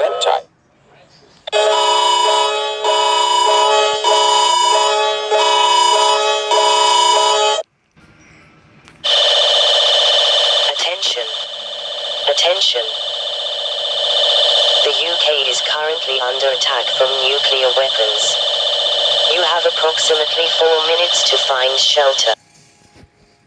and time. Attention. Attention. The UK is currently under attack from nuclear weapons. You have approximately 4 minutes to find shelter.